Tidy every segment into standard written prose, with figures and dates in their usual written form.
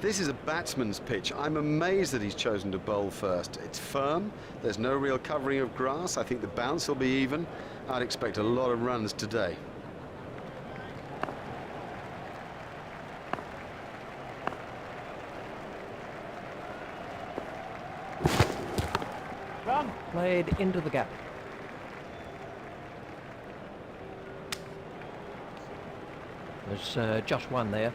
This is a batsman's pitch. I'm amazed that he's chosen to bowl first. It's firm, there's no real covering of grass. I think the bounce will be even. I'd expect a lot of runs today. Run. Played into the gap. There's just one there.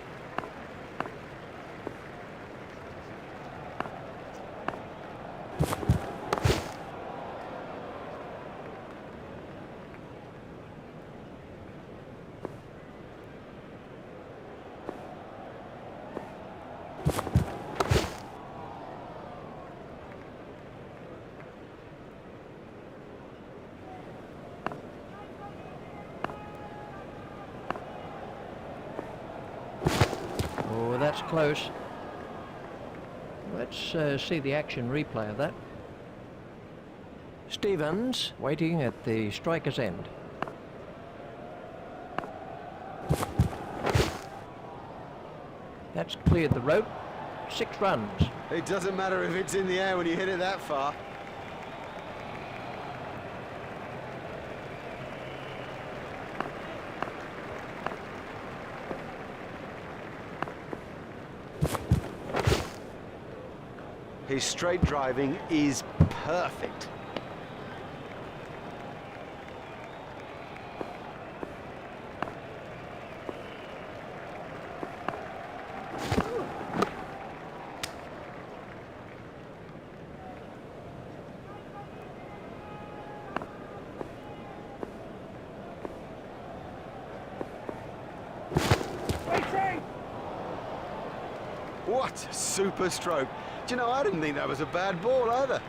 Oh, that's close. Let's see the action replay of that. Stevens waiting at the striker's end. That's cleared the rope. 6 runs. It doesn't matter if it's in the air when you hit it that far. His straight driving is perfect. What a super stroke. Do you know, I didn't think that was a bad ball either.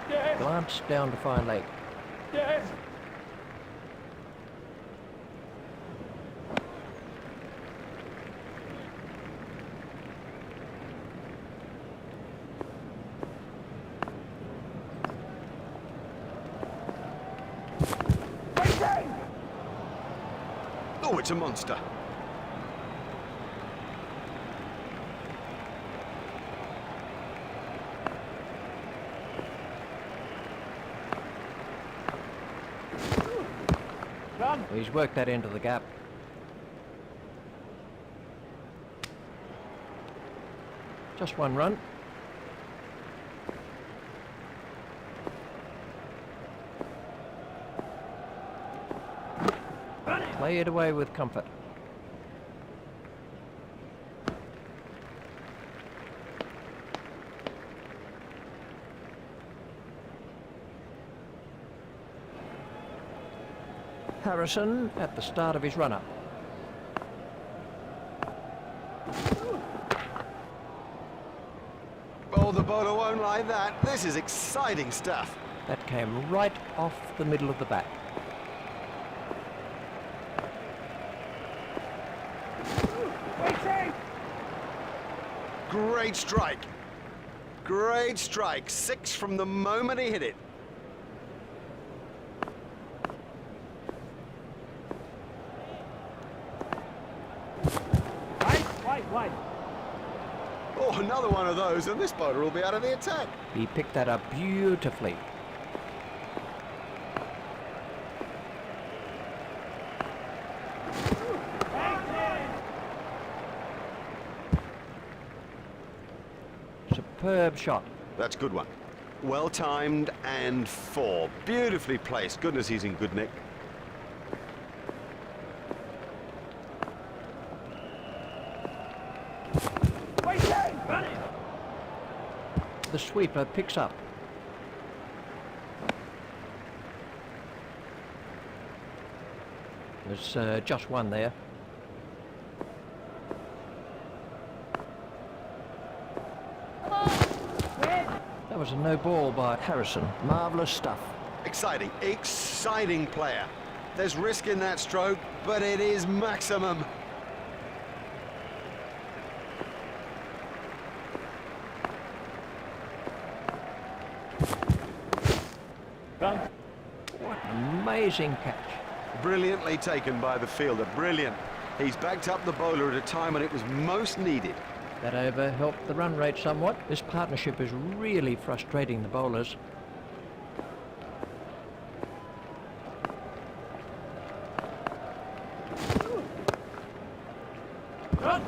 Yes. Glance down to fine leg. Yes. Oh, it's a monster. Run. He's worked that into the gap. Just 1 run. Play it away with comfort. Harrison at the start of his run-up. Oh, the bowler won't like that. This is exciting stuff. That came right off the middle of the bat. Great strike. Great strike. 6 from the moment he hit it. Wide. Oh, another one of those, and this bowler will be out of the attack. He picked that up beautifully. Superb shot. That's a good one. Well timed and 4. Beautifully placed. Goodness, he's in good nick. The sweeper picks up. There's just 1 there. That was a no ball by Harrison. Marvellous stuff. Exciting, exciting player. There's risk in that stroke, but it is maximum. What an amazing catch. Brilliantly taken by the fielder, brilliant. He's backed up the bowler at a time when it was most needed. That over helped the run rate somewhat. This partnership is really frustrating the bowlers. Run.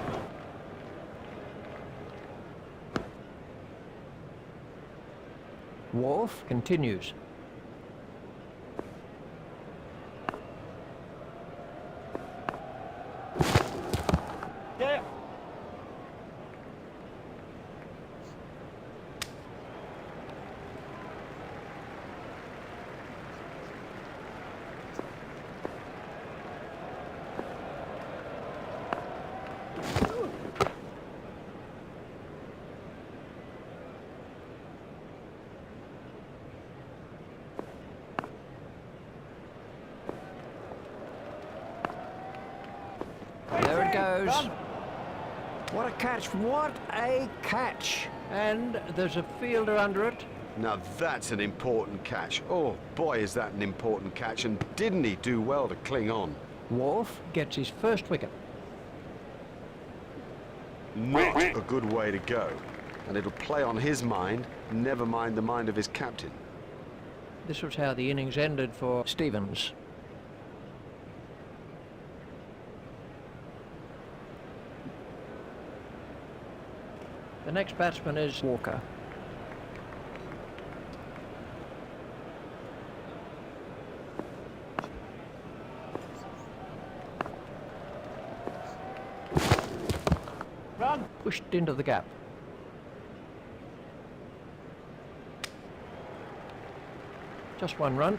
Wharf continues. Yeah. There it goes. What a catch, what a catch. And there's a fielder under it. Now that's an important catch. Oh boy, is that an important catch, and didn't he do well to cling on? Wharf gets his first wicket. Not a good way to go. And it'll play on his mind, never mind the mind of his captain. This was how the innings ended for Stevens. The next batsman is Walker. Run! Pushed into the gap. Just one run.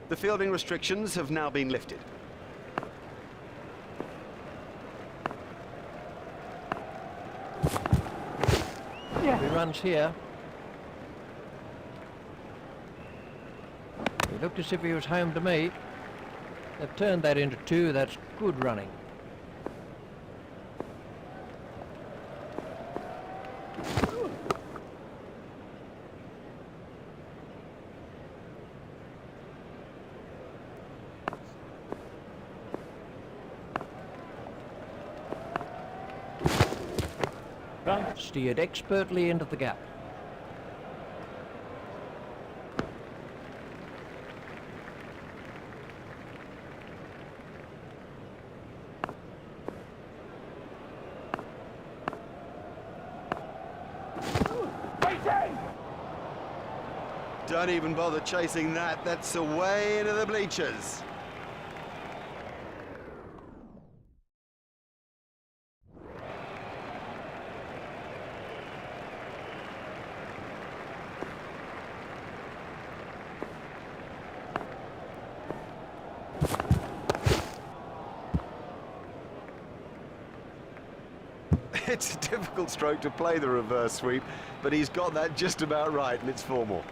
The fielding restrictions have now been lifted. Yeah. He runs here. He looked as if he was home to me. They've turned that into two. That's good running. Steered expertly into the gap. Don't even bother chasing that. That's away into the bleachers. It's a difficult stroke to play, the reverse sweep, but he's got that just about right, and it's formal.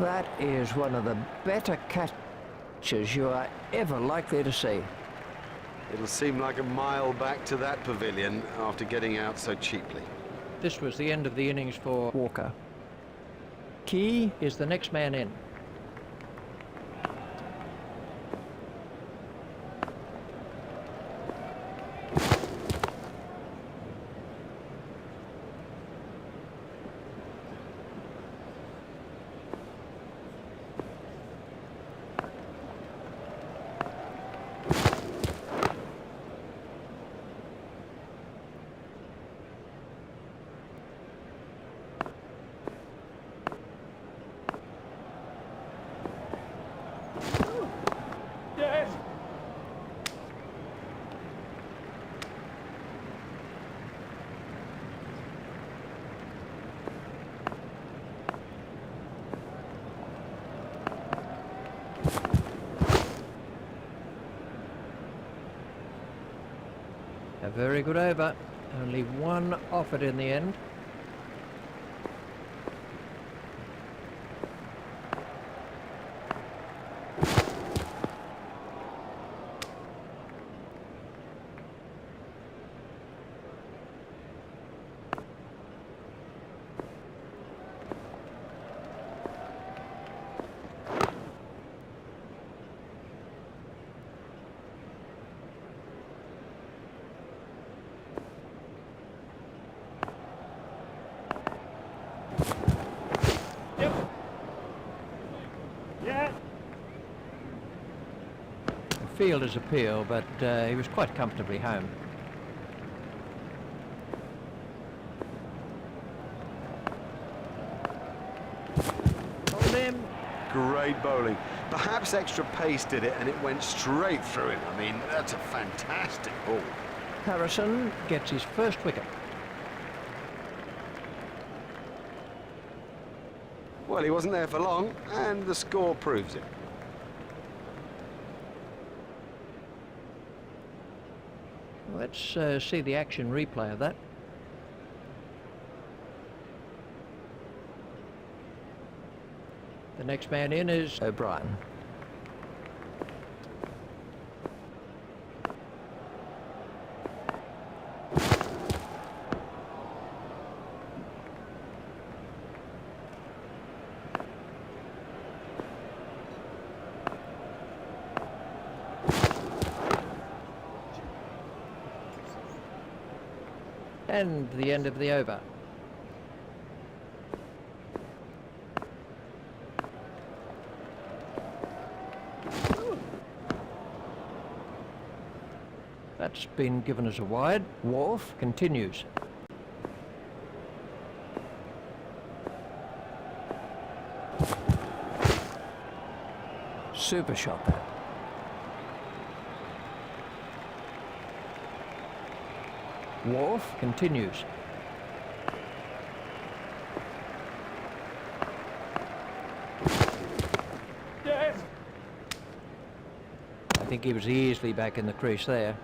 That is one of the better catches you are ever likely to see. It'll seem like a mile back to that pavilion after getting out so cheaply. This was the end of the innings for Walker. Key is the next man in. very good over. Only one off it in the end. Fielder's appeal, but he was quite comfortably home. Hold him. Great bowling. Perhaps extra pace did it and it went straight through him. I mean, that's a fantastic ball. Harrison gets his first wicket. Well, he wasn't there for long, and the score proves it. Let's see the action replay of that. The next man in is O'Brien. And the end of the over. That's been given as a wide. Wharf continues. Super shot that. Wharf continues. Yes. I think he was easily back in the crease there.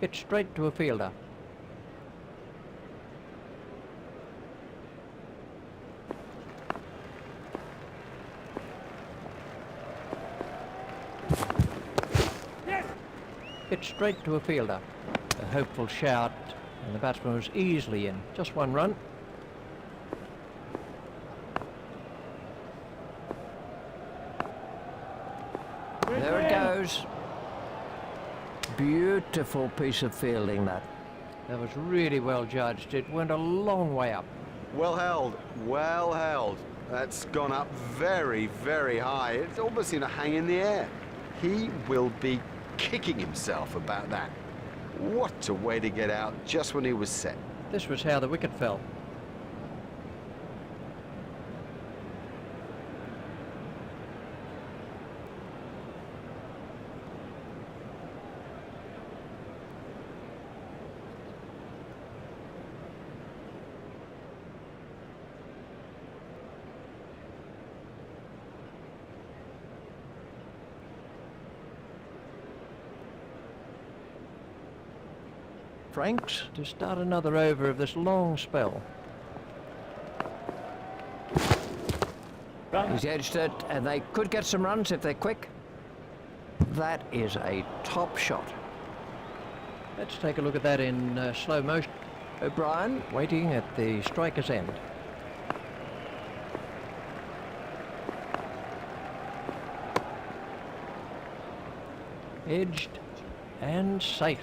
Hit straight to a fielder. Yes. Hit straight to a fielder. A hopeful shout, and the batsman was easily in. Just one run. There it goes. Beautiful piece of fielding that. That was really well judged. It went a long way up. Well held, well held. That's gone up very, very high. It almost seemed to hang in the air. He will be kicking himself about that. What a way to get out just when he was set. This was how the wicket fell. Franks to start another over of this long spell. He's edged it, and they could get some runs if they're quick. That is a top shot. Let's take a look at that in slow motion. O'Brien waiting at the striker's end. Edged and safe.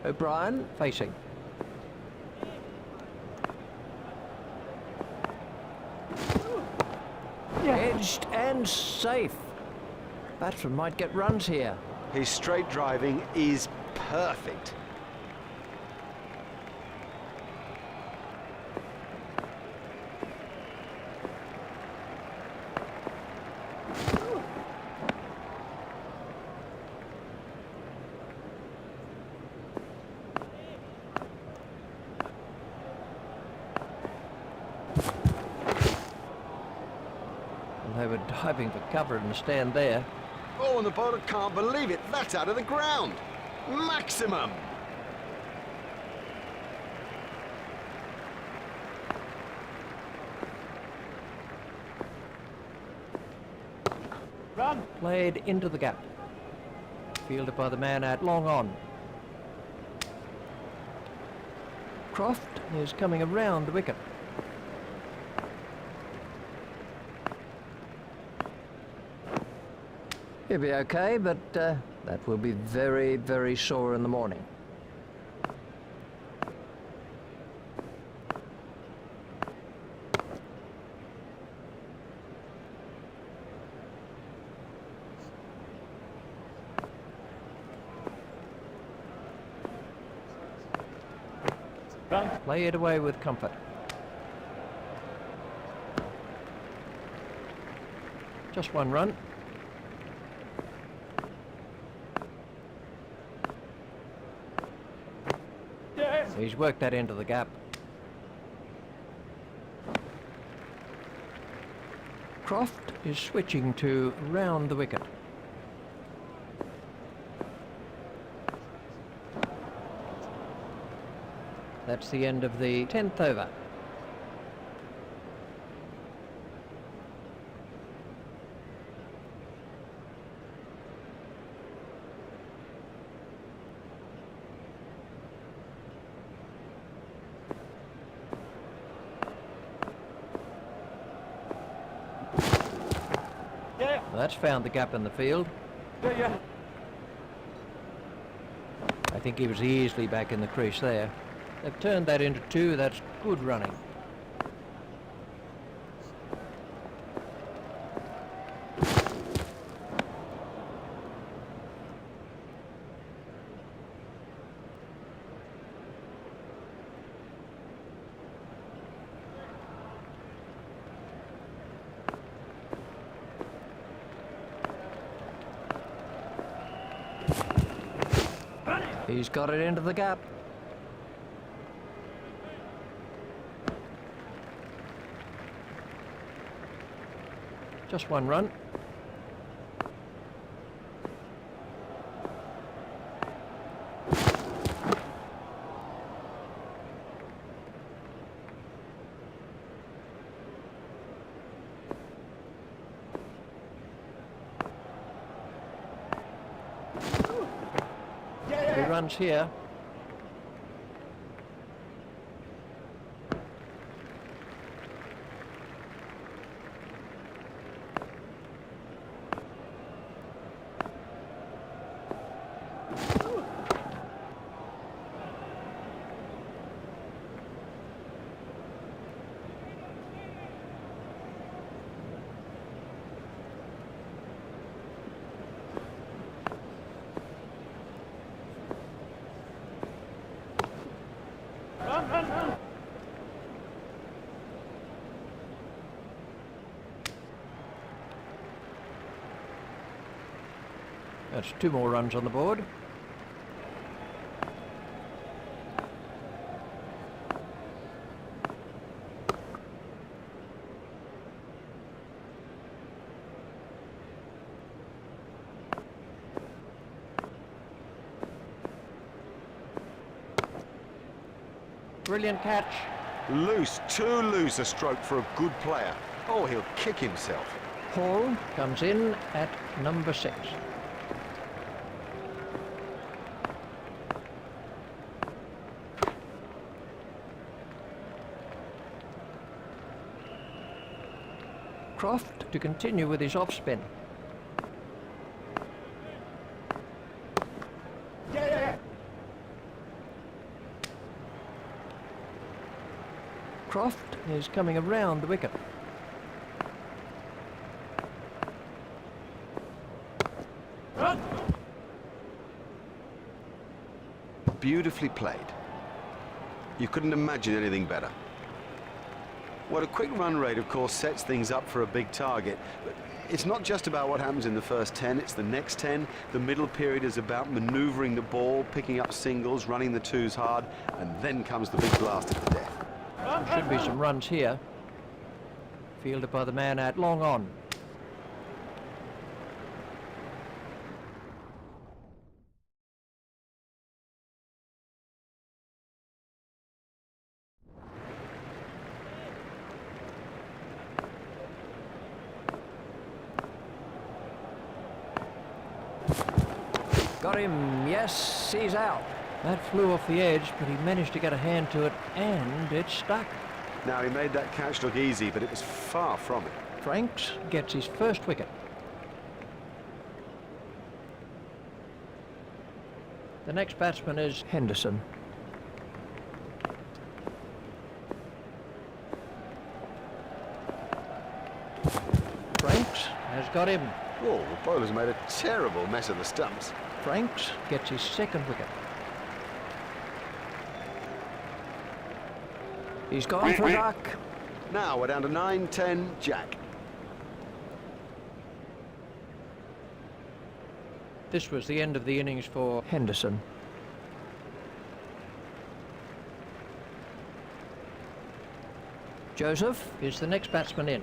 O'Brien facing. Yes. and safe. Batsman might get runs here. His straight driving is perfect. And they were diving for cover in the stand there. Oh, and the bowler can't believe it. That's out of the ground. Maximum. Run. Played into the gap. Fielded by the man at long on. Croft is coming around the wicket. He'll be okay, but that will be very, very sore in the morning. Run. Play it away with comfort. Just one run. Yes. He's worked that into the gap. Croft is switching to round the wicket. That's the end of the 10th over. Yeah. That's found the gap in the field. Yeah. I think he was easily back in the crease there. They've turned that into two. That's good running. He's got it into the gap. Just one run. He runs here. Run. That's two more runs on the board. Brilliant catch. Loose, too loose a stroke for a good player. Oh, he'll kick himself. Hall comes in at number 6. Croft to continue with his off-spin. Yeah. Croft is coming around the wicket. Run! Beautifully played. You couldn't imagine anything better. Well, a quick run rate, of course, sets things up for a big target. But it's not just about what happens in the first 10, it's the next 10. The middle period is about manoeuvring the ball, picking up singles, running the twos hard, and then comes the big blast of death. There should be some runs here. Fielded by the man out long on. Got him, yes, he's out. That flew off the edge, but he managed to get a hand to it, and it stuck. Now, he made that catch look easy, but it was far from it. Franks gets his first wicket. The next batsman is Henderson. Franks has got him. Oh, the bowler's made a terrible mess of the stumps. Franks gets his second wicket. He's gone for a duck. Now we're down to 9-10, Jack. This was the end of the innings for Henderson. Joseph is the next batsman in.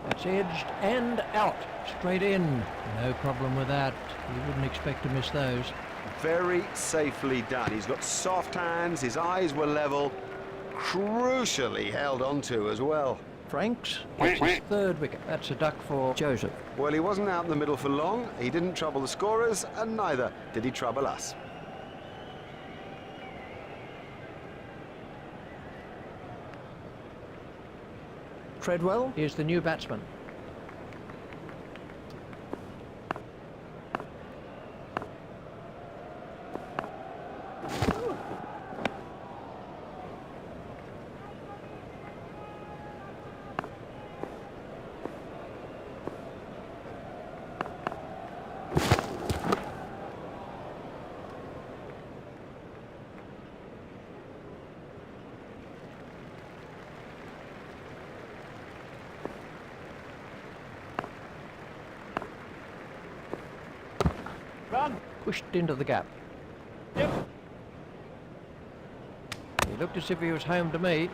That's edged and out. Straight in. No problem with that. You wouldn't expect to miss those. Very safely done. He's got soft hands, his eyes were level, crucially held onto as well. Franks gets his third wicket. That's a duck for Joseph. Well, he wasn't out in the middle for long, he didn't trouble the scorers, and neither did he trouble us. Treadwell is the new batsman. Run! Pushed into the gap. Yep. He looked as if he was home to me.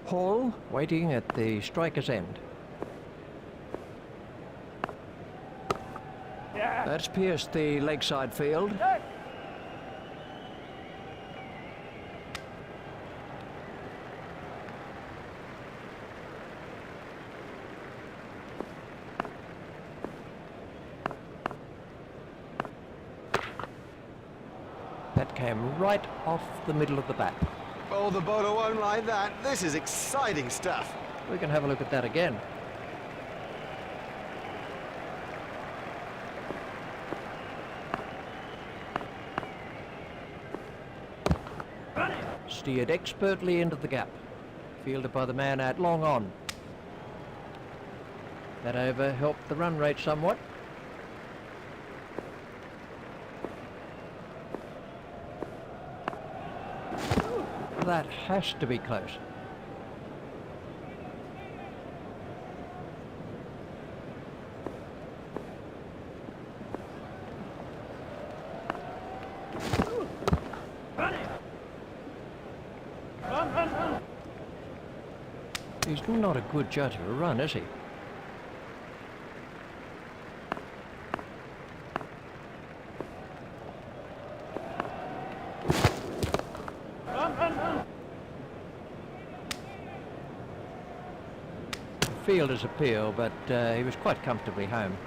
Hall waiting at the striker's end. Yeah. That's pierced the leg side field. Hey. That came right off the middle of the bat. Oh, the bowler won't like that. This is exciting stuff. We can have a look at that again. Run it! Steered expertly into the gap. Fielded by the man out long on. That over helped the run rate somewhat. That has to be close. Run it! Run, run, run! He's not a good judge of a run, is he? fielder's appeal, but he was quite comfortably home.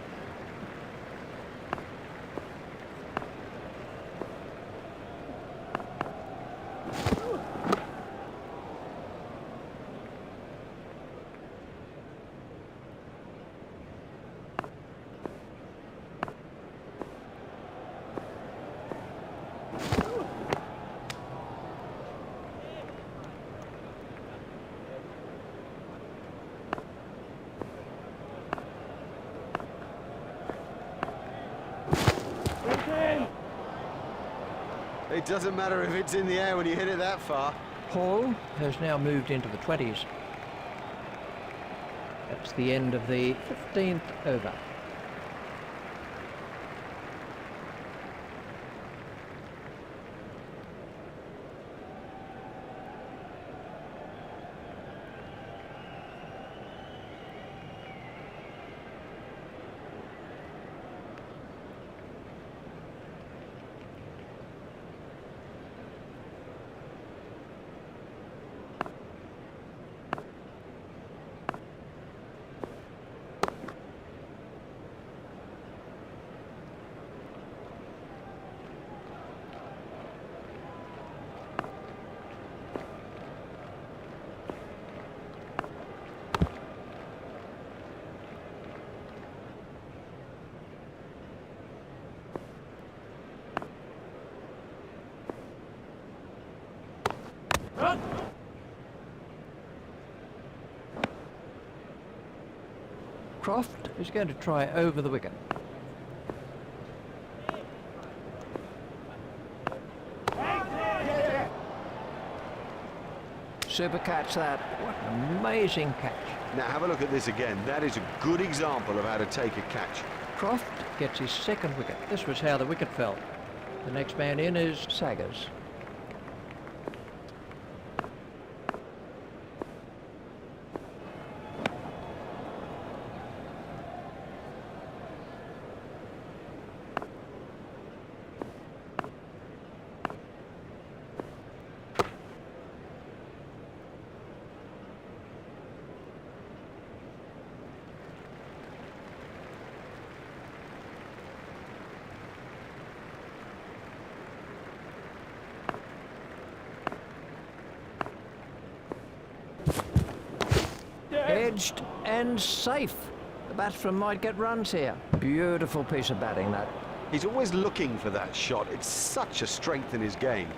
It doesn't matter if it's in the air when you hit it that far. Hall has now moved into the 20s. That's the end of the 15th over. Run! Croft is going to try over the wicket. Super catch that. What an amazing catch. Now have a look at this again. That is a good example of how to take a catch. Croft gets his second wicket. This was how the wicket fell. The next man in is Saggers. Edged and safe. The batsman might get runs here. Beautiful piece of batting, that. He's always looking for that shot. It's such a strength in his game.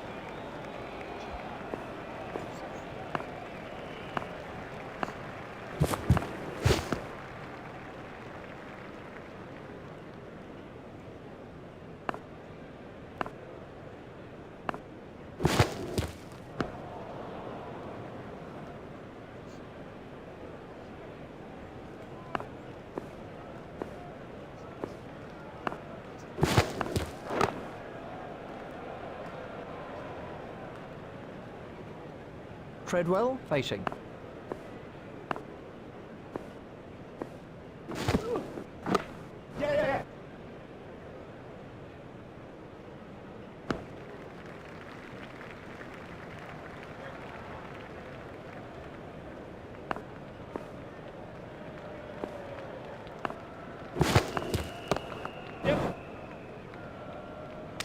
Treadwell facing.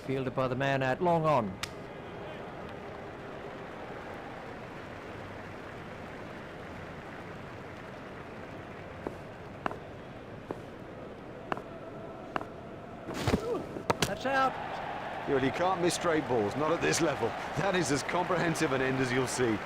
Fielded by the man at long on. That's out. You can't miss straight balls, not at this level. That is as comprehensive an end as you'll see.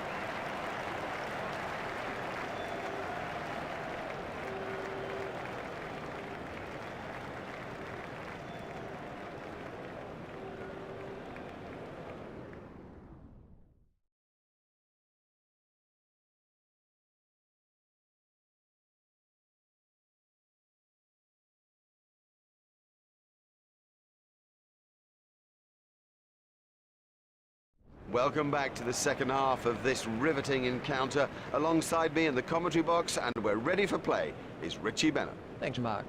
Welcome back to the second half of this riveting encounter. Alongside me in the commentary box, and we're ready for play, is Richie Bennett. Thanks, Mark.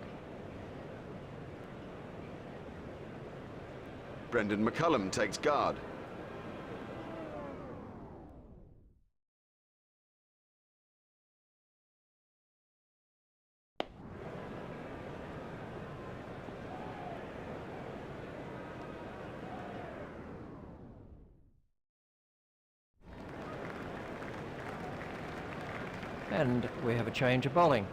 Brendan McCullum takes guard. And we have a change of bowling.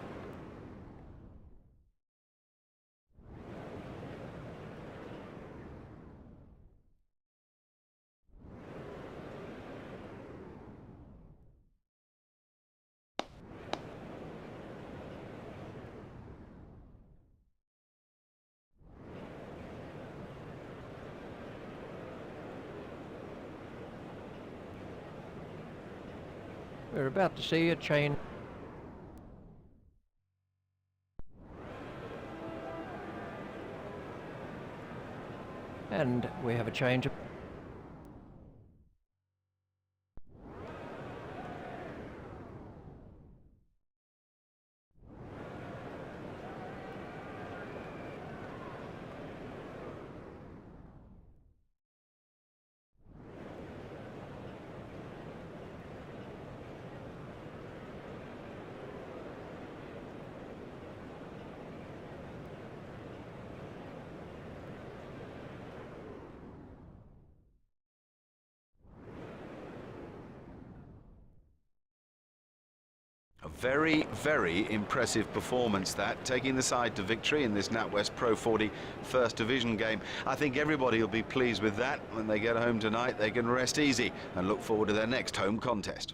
We're about to see a change. And we have a change of... A very, very impressive performance that, taking the side to victory in this NatWest Pro 40 First Division game. I think everybody will be pleased with that. When they get home tonight, they can rest easy and look forward to their next home contest.